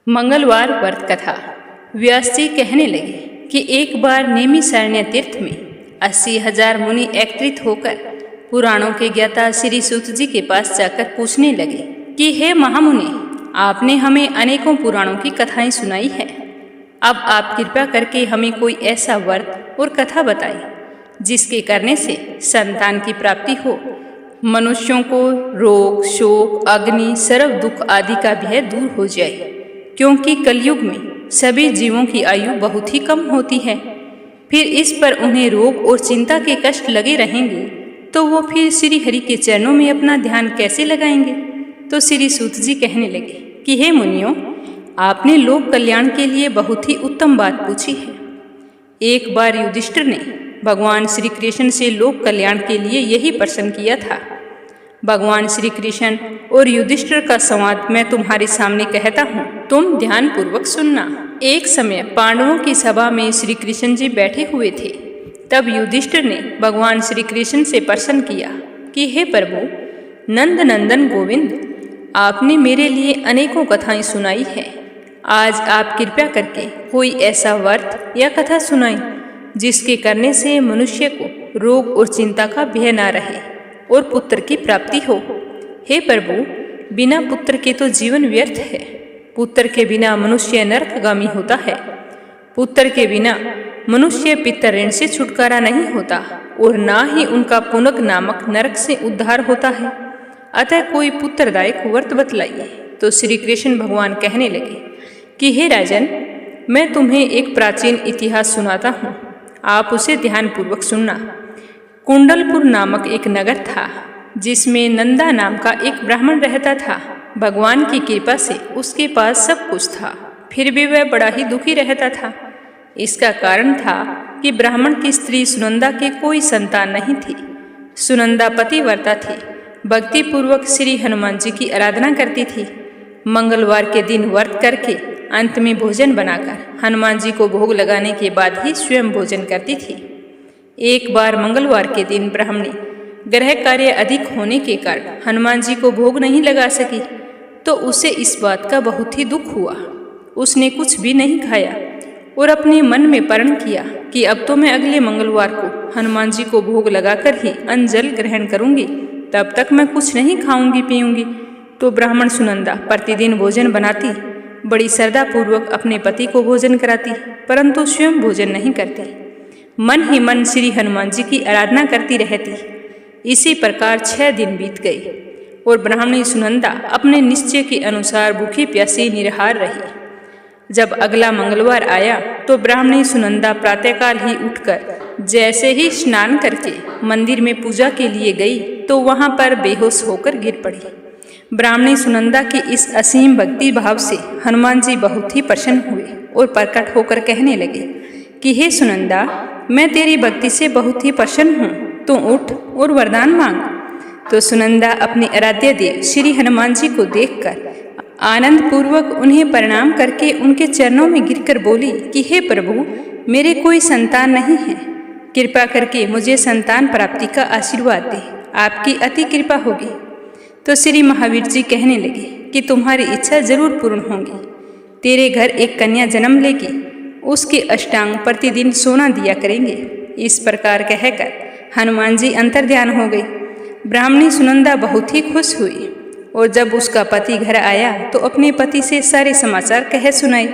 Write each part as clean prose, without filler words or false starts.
मंगलवार व्रत कथा। व्यास जी कहने लगे कि एक बार नैमिषारण्य तीर्थ में 80,000 मुनि एकत्रित होकर पुराणों के ज्ञाता श्री सूत जी के पास जाकर पूछने लगे कि हे महामुनि, आपने हमें अनेकों पुराणों की कथाएं सुनाई है। अब आप कृपा करके हमें कोई ऐसा व्रत और कथा बताएं जिसके करने से संतान की प्राप्ति हो, मनुष्यों को रोग, शोक, अग्नि, सर्व दुख आदि का भय दूर हो जाए, क्योंकि कलयुग में सभी जीवों की आयु बहुत ही कम होती है। फिर इस पर उन्हें रोग और चिंता के कष्ट लगे रहेंगे तो वो फिर श्री हरि के चरणों में अपना ध्यान कैसे लगाएंगे। तो श्री सूत जी कहने लगे कि हे मुनियों, आपने लोक कल्याण के लिए बहुत ही उत्तम बात पूछी है। एक बार युधिष्ठिर ने भगवान श्री कृष्ण से लोक कल्याण के लिए यही प्रश्न किया था। भगवान श्री कृष्ण और युधिष्ठिर का संवाद मैं तुम्हारे सामने कहता हूँ, तुम ध्यान पूर्वक सुनना। एक समय पांडवों की सभा में श्री कृष्ण जी बैठे हुए थे। तब युधिष्ठिर ने भगवान श्री कृष्ण से प्रश्न किया कि हे प्रभु नंद नंदन गोविंद, आपने मेरे लिए अनेकों कथाएं सुनाई है। आज आप कृपया करके कोई ऐसा व्रत या कथा सुनाएं जिसके करने से मनुष्य को रोग और चिंता का भय न रहे और पुत्र की प्राप्ति हो। हे प्रभु, बिना पुत्र के तो जीवन व्यर्थ है। पुत्र के बिना मनुष्य नरकगामी होता है। पुत्र के बिना मनुष्य पितर ऋण से छुटकारा नहीं होता और ना ही उनका पुनग नामक नरक से उद्धार होता है। अतः कोई पुत्रदायक व्रत बतलाइए। तो श्री कृष्ण भगवान कहने लगे कि हे राजन, मैं तुम्हें एक प्राचीन इतिहास सुनाता हूँ, आप उसे ध्यानपूर्वक सुनना। कुंडलपुर नामक एक नगर था जिसमें नंदा नाम का एक ब्राह्मण रहता था। भगवान की कृपा से उसके पास सब कुछ था, फिर भी वह बड़ा ही दुखी रहता था। इसका कारण था कि ब्राह्मण की स्त्री सुनंदा के कोई संतान नहीं थी। सुनंदा पतिव्रता थी, भक्तिपूर्वक श्री हनुमान जी की आराधना करती थी। मंगलवार के दिन व्रत करके अंत में भोजन बनाकर हनुमान जी को भोग लगाने के बाद ही स्वयं भोजन करती थी। एक बार मंगलवार के दिन ब्राह्मणी ग्रह कार्य अधिक होने के कारण हनुमान जी को भोग नहीं लगा सकी, तो उसे इस बात का बहुत ही दुख हुआ। उसने कुछ भी नहीं खाया और अपने मन में प्रण किया कि अब तो मैं अगले मंगलवार को हनुमान जी को भोग लगाकर ही अन्न जल ग्रहण करूंगी, तब तक मैं कुछ नहीं खाऊंगी पीऊंगी। तो ब्राह्मण सुनंदा प्रतिदिन भोजन बनाती, बड़ी श्रद्धापूर्वक अपने पति को भोजन कराती, परंतु स्वयं भोजन नहीं करती। मन ही मन श्री हनुमान जी की आराधना करती रहती। इसी प्रकार 6 दिन बीत गए और ब्राह्मणी सुनंदा अपने निश्चय के अनुसार भूखी प्यासी निराहार रही। जब अगला मंगलवार आया तो ब्राह्मणी सुनंदा प्रातःकाल ही उठकर जैसे ही स्नान करके मंदिर में पूजा के लिए गई तो वहां पर बेहोश होकर गिर पड़ी। ब्राह्मणी सुनंदा की इस असीम भक्ति भाव से हनुमान जी बहुत ही प्रसन्न हुए और प्रकट होकर कहने लगे कि हे सुनंदा, मैं तेरी भक्ति से बहुत ही प्रसन्न हूँ, तू उठ और वरदान मांग। तो सुनंदा अपने आराध्य देव श्री हनुमान जी को देखकर आनंद पूर्वक उन्हें प्रणाम करके उनके चरणों में गिरकर बोली कि हे प्रभु, मेरे कोई संतान नहीं है, कृपा करके मुझे संतान प्राप्ति का आशीर्वाद दे, आपकी अति कृपा होगी। तो श्री महावीर जी कहने लगे कि तुम्हारी इच्छा जरूर पूर्ण होगी। तेरे घर एक कन्या जन्म लेगी, उसके अष्टांग प्रतिदिन सोना दिया करेंगे। इस प्रकार कहकर हनुमान जी अंतर्ध्यान हो गई। ब्राह्मणी सुनंदा बहुत ही खुश हुई और जब उसका पति घर आया तो अपने पति से सारे समाचार कह सुनाए।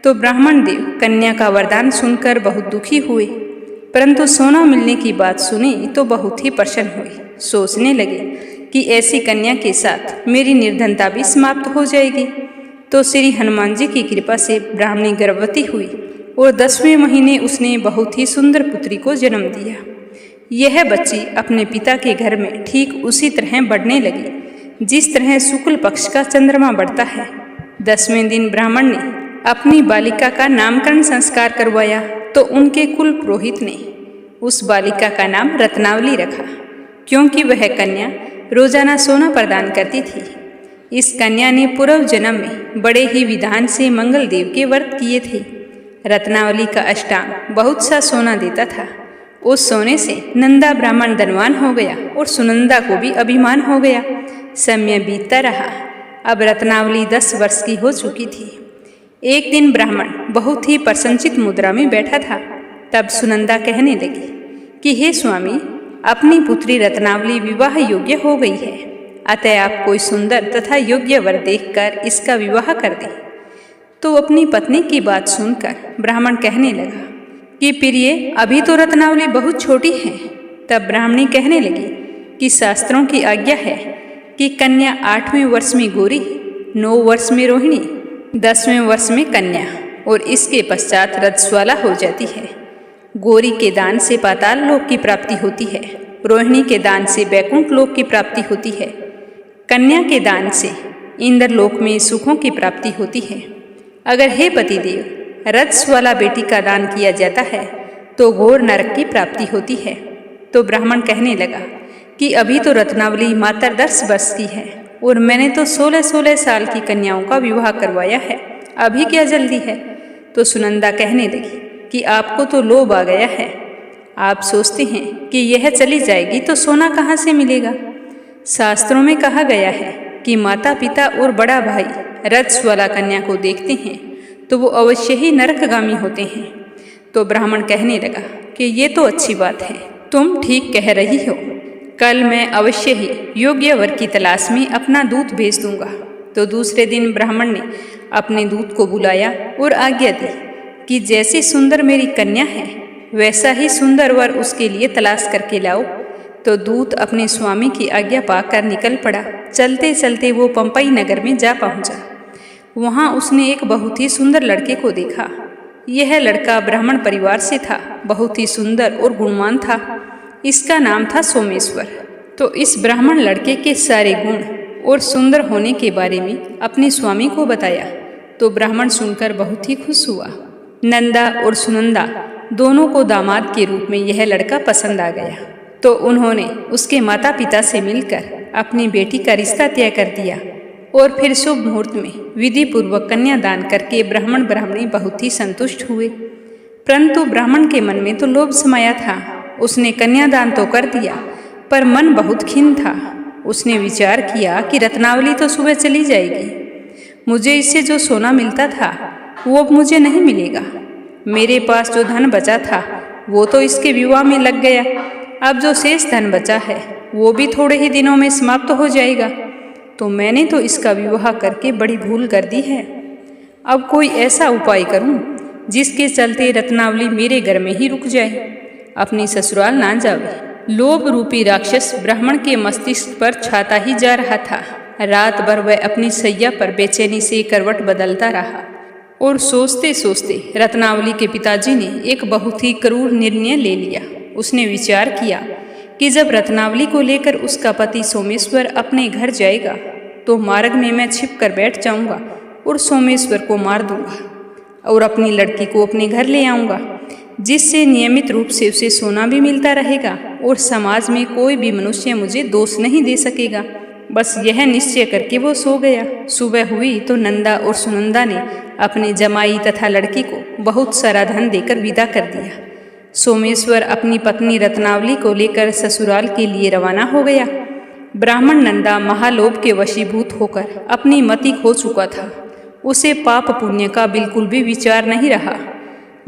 तो ब्राह्मण देव कन्या का वरदान सुनकर बहुत दुखी हुए, परंतु सोना मिलने की बात सुनी तो बहुत ही प्रसन्न हुए। सोचने लगे कि ऐसी कन्या के साथ मेरी निर्धनता भी समाप्त हो जाएगी। तो श्री हनुमान जी की कृपा से ब्राह्मणी गर्भवती हुई और 10वें महीने उसने बहुत ही सुंदर पुत्री को जन्म दिया। यह बच्ची अपने पिता के घर में ठीक उसी तरह बढ़ने लगी जिस तरह शुक्ल पक्ष का चंद्रमा बढ़ता है। 10वें दिन ब्राह्मण ने अपनी बालिका का नामकरण संस्कार करवाया तो उनके कुल पुरोहित ने उस बालिका का नाम रत्नावली रखा, क्योंकि वह कन्या रोजाना सोना प्रदान करती थी। इस कन्या ने पूर्व जन्म में बड़े ही विधान से मंगल देव के व्रत किए थे। रत्नावली का अष्टांग बहुत सा सोना देता था। उस सोने से नंदा ब्राह्मण धनवान हो गया और सुनंदा को भी अभिमान हो गया। समय बीतता रहा। अब रत्नावली 10 वर्ष की हो चुकी थी। एक दिन ब्राह्मण बहुत ही प्रसन्नचित मुद्रा में बैठा था। तब सुनंदा कहने लगी कि हे स्वामी, अपनी पुत्री रत्नावली विवाह योग्य हो गई है, अतः आप कोई सुंदर तथा योग्य वर देखकर इसका विवाह कर दें। तो अपनी पत्नी की बात सुनकर ब्राह्मण कहने लगा कि प्रिय, अभी तो रत्नावली बहुत छोटी है। तब ब्राह्मणी कहने लगी कि शास्त्रों की आज्ञा है कि कन्या 8वें वर्ष में गौरी, 9 वर्ष में रोहिणी, 10वें वर्ष में कन्या और इसके पश्चात रजस्वाला हो जाती है। गौरी के दान से पाताल लोक की प्राप्ति होती है, रोहिणी के दान से बैकुंठ लोक की प्राप्ति होती है, कन्या के दान से इंद्रलोक में सुखों की प्राप्ति होती है। अगर हे पतिदेव, रजस्वाला बेटी का दान किया जाता है तो घोर नरक की प्राप्ति होती है। तो ब्राह्मण कहने लगा कि अभी तो रत्नावली मात्र 10 वर्ष की है और मैंने तो 16-16 साल की कन्याओं का विवाह करवाया है, अभी क्या जल्दी है। तो सुनंदा कहने लगी कि आपको तो लोभ आ गया है। आप सोचते हैं कि यह चली जाएगी तो सोना कहाँ से मिलेगा। शास्त्रों में कहा गया है कि माता पिता और बड़ा भाई रजस्वाला कन्या को देखते हैं तो वो अवश्य ही नरकगामी होते हैं। तो ब्राह्मण कहने लगा कि ये तो अच्छी बात है, तुम ठीक कह रही हो। कल मैं अवश्य ही योग्य वर की तलाश में अपना दूत भेज दूंगा। तो दूसरे दिन ब्राह्मण ने अपने दूत को बुलाया और आज्ञा दी कि जैसी सुंदर मेरी कन्या है वैसा ही सुंदर वर उसके लिए तलाश करके लाओ। तो दूत अपने स्वामी की आज्ञा पाकर निकल पड़ा। चलते चलते वो पंपई नगर में जा पहुंचा। वहां उसने एक बहुत ही सुंदर लड़के को देखा। यह लड़का ब्राह्मण परिवार से था, बहुत ही सुंदर और गुणवान था। इसका नाम था सोमेश्वर। तो इस ब्राह्मण लड़के के सारे गुण और सुंदर होने के बारे में अपने स्वामी को बताया। तो ब्राह्मण सुनकर बहुत ही खुश हुआ। नंदा और सुनंदा दोनों को दामाद के रूप में यह लड़का पसंद आ गया। तो उन्होंने उसके माता पिता से मिलकर अपनी बेटी का रिश्ता तय कर दिया और फिर शुभ मुहूर्त में विधि पूर्वक कन्यादान करके ब्राह्मण ब्राह्मणी बहुत ही संतुष्ट हुए। परंतु ब्राह्मण के मन में तो लोभ समाया था। उसने कन्यादान तो कर दिया पर मन बहुत खिन्न था। उसने विचार किया कि रत्नावली तो सुबह चली जाएगी, मुझे इससे जो सोना मिलता था वो अब मुझे नहीं मिलेगा। मेरे पास जो धन बचा था वो तो इसके विवाह में लग गया। अब जो शेष धन बचा है वो भी थोड़े ही दिनों में समाप्त हो जाएगा। तो मैंने तो इसका विवाह करके बड़ी भूल कर दी है। अब कोई ऐसा उपाय करूं जिसके चलते रत्नावली मेरे घर में ही रुक जाए, अपनी ससुराल ना जावे। लोभ रूपी राक्षस ब्राह्मण के मस्तिष्क पर छाता ही जा रहा था। रात भर वह अपनी सैया पर बेचैनी से करवट बदलता रहा और सोचते सोचते रत्नावली के पिताजी ने एक बहुत ही क्रूर निर्णय ले लिया। उसने विचार किया कि जब रत्नावली को लेकर उसका पति सोमेश्वर अपने घर जाएगा तो मार्ग में मैं छिप कर बैठ जाऊंगा और सोमेश्वर को मार दूंगा और अपनी लड़की को अपने घर ले आऊंगा, जिससे नियमित रूप से उसे सोना भी मिलता रहेगा और समाज में कोई भी मनुष्य मुझे दोष नहीं दे सकेगा। बस यह निश्चय करके वो सो गया। सुबह हुई तो नंदा और सुनंदा ने अपने जमाई तथा लड़की को बहुत सारा धन देकर विदा कर दिया। सोमेश्वर अपनी पत्नी रत्नावली को लेकर ससुराल के लिए रवाना हो गया। ब्राह्मण नंदा महालोभ के वशीभूत होकर अपनी मति खो चुका था। उसे पाप पुण्य का बिल्कुल भी विचार नहीं रहा।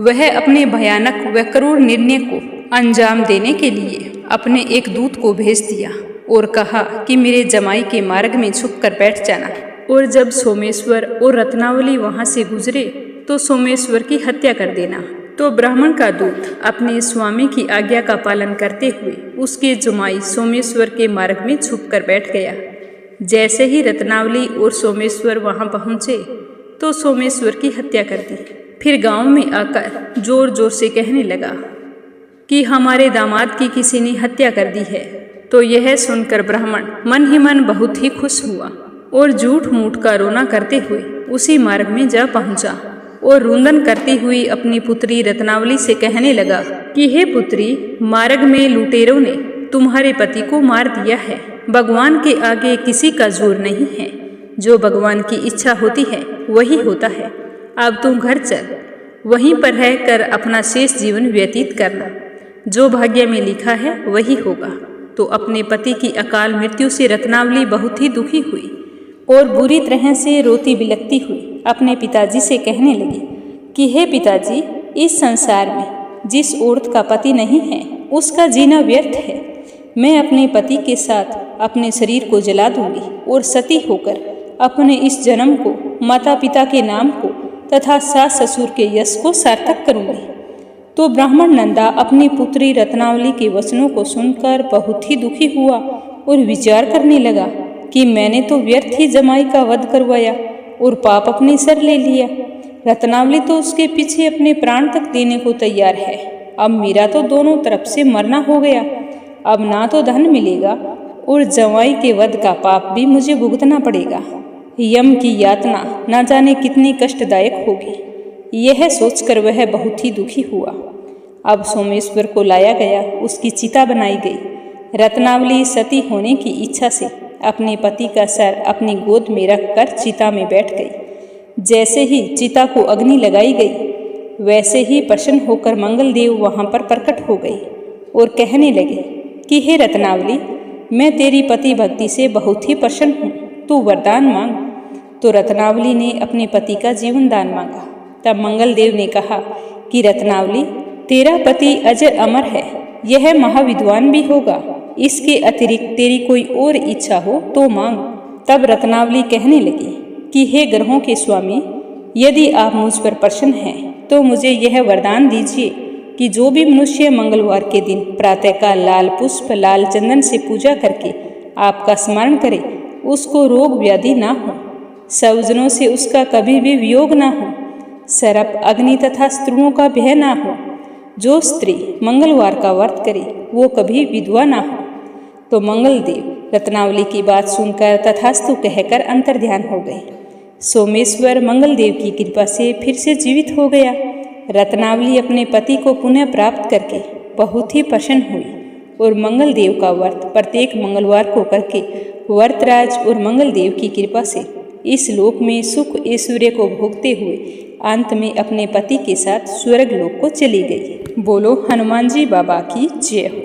वह अपने भयानक व क्रूर निर्णय को अंजाम देने के लिए अपने एक दूत को भेज दिया और कहा कि मेरे जमाई के मार्ग में छुप कर बैठ जाना, और जब सोमेश्वर और रत्नावली वहां से गुजरे तो सोमेश्वर की हत्या कर देना। तो ब्राह्मण का दूत अपने स्वामी की आज्ञा का पालन करते हुए उसके जमाई सोमेश्वर के मार्ग में छुप कर बैठ गया। जैसे ही रत्नावली और सोमेश्वर वहां पहुंचे तो सोमेश्वर की हत्या कर दी। फिर गांव में आकर जोर जोर से कहने लगा कि हमारे दामाद की किसी ने हत्या कर दी है। तो यह सुनकर ब्राह्मण मन ही मन बहुत ही खुश हुआ और झूठ मूठ का रोना करते हुए उसी मार्ग में जा पहुंचा और रुंदन करती हुई अपनी पुत्री रत्नावली से कहने लगा कि हे पुत्री, मार्ग में लुटेरों ने तुम्हारे पति को मार दिया है। भगवान के आगे किसी का जोर नहीं है। जो भगवान की इच्छा होती है वही होता है। अब तुम घर चल, वहीं पर रहकर अपना शेष जीवन व्यतीत करना। जो भाग्य में लिखा है वही होगा। तो अपने पति की अकाल मृत्यु से रत्नावली बहुत ही दुखी हुई और बुरी तरह से रोती बिलखती हुई अपने पिताजी से कहने लगी कि हे पिताजी, इस संसार में जिस औरत का पति नहीं है उसका जीना व्यर्थ है। मैं अपने पति के साथ अपने शरीर को जला दूंगी और सती होकर अपने इस जन्म को, माता पिता के नाम को तथा सास ससुर के यश को सार्थक करूंगी। तो ब्राह्मण नंदा अपनी पुत्री रत्नावली के वचनों को सुनकर बहुत ही दुखी हुआ और विचार करने लगा कि मैंने तो व्यर्थ ही जमाई का वध करवाया और पाप अपने सर ले लिया। रत्नावली तो उसके पीछे अपने प्राण तक देने को तैयार है। अब मेरा तो दोनों तरफ से मरना हो गया। अब ना तो धन मिलेगा और जवाई के वध का पाप भी मुझे भुगतना पड़ेगा। यम की यातना ना जाने कितनी कष्टदायक होगी। यह सोचकर वह बहुत ही दुखी हुआ। अब सोमेश्वर को लाया गया, उसकी चिता बनाई गई। रत्नावली सती होने की इच्छा से अपने पति का सर अपनी गोद में रखकर चिता में बैठ गई। जैसे ही चिता को अग्नि लगाई गई, वैसे ही प्रसन्न होकर मंगलदेव वहां पर प्रकट हो गए और कहने लगे कि हे रत्नावली, मैं तेरी पति भक्ति से बहुत ही प्रसन्न हूँ, तू वरदान मांग। तो रत्नावली ने अपने पति का जीवन दान मांगा। तब मंगलदेव ने कहा कि रत्नावली, तेरा पति अजर अमर है, यह महाविद्वान भी होगा। इसके अतिरिक्त तेरी कोई और इच्छा हो तो मांग। तब रत्नावली कहने लगी कि हे ग्रहों के स्वामी, यदि आप मुझ पर प्रसन्न हैं तो मुझे यह वरदान दीजिए कि जो भी मनुष्य मंगलवार के दिन प्रातःकाल लाल पुष्प लाल चंदन से पूजा करके आपका स्मरण करे, उसको रोग व्याधि ना हो, स्वजनों से उसका कभी भी वियोग ना हो, सर्प अग्नि तथा स्त्रियों का भय ना हो। जो स्त्री मंगलवार का व्रत करे वो कभी विधवा ना हो। तो मंगलदेव रत्नावली की बात सुनकर तथास्तु कहकर अंतर्ध्यान हो गए। सोमेश्वर मंगलदेव की कृपा से फिर से जीवित हो गया। रत्नावली अपने पति को पुनः प्राप्त करके बहुत ही प्रसन्न हुई और मंगलदेव का व्रत प्रत्येक मंगलवार को करके व्रतराज और मंगलदेव की कृपा से इस लोक में सुख ऐश्वर्य को भोगते हुए अंत में अपने पति के साथ स्वर्ग लोक को चली गई। बोलो हनुमान जी बाबा की जय हो।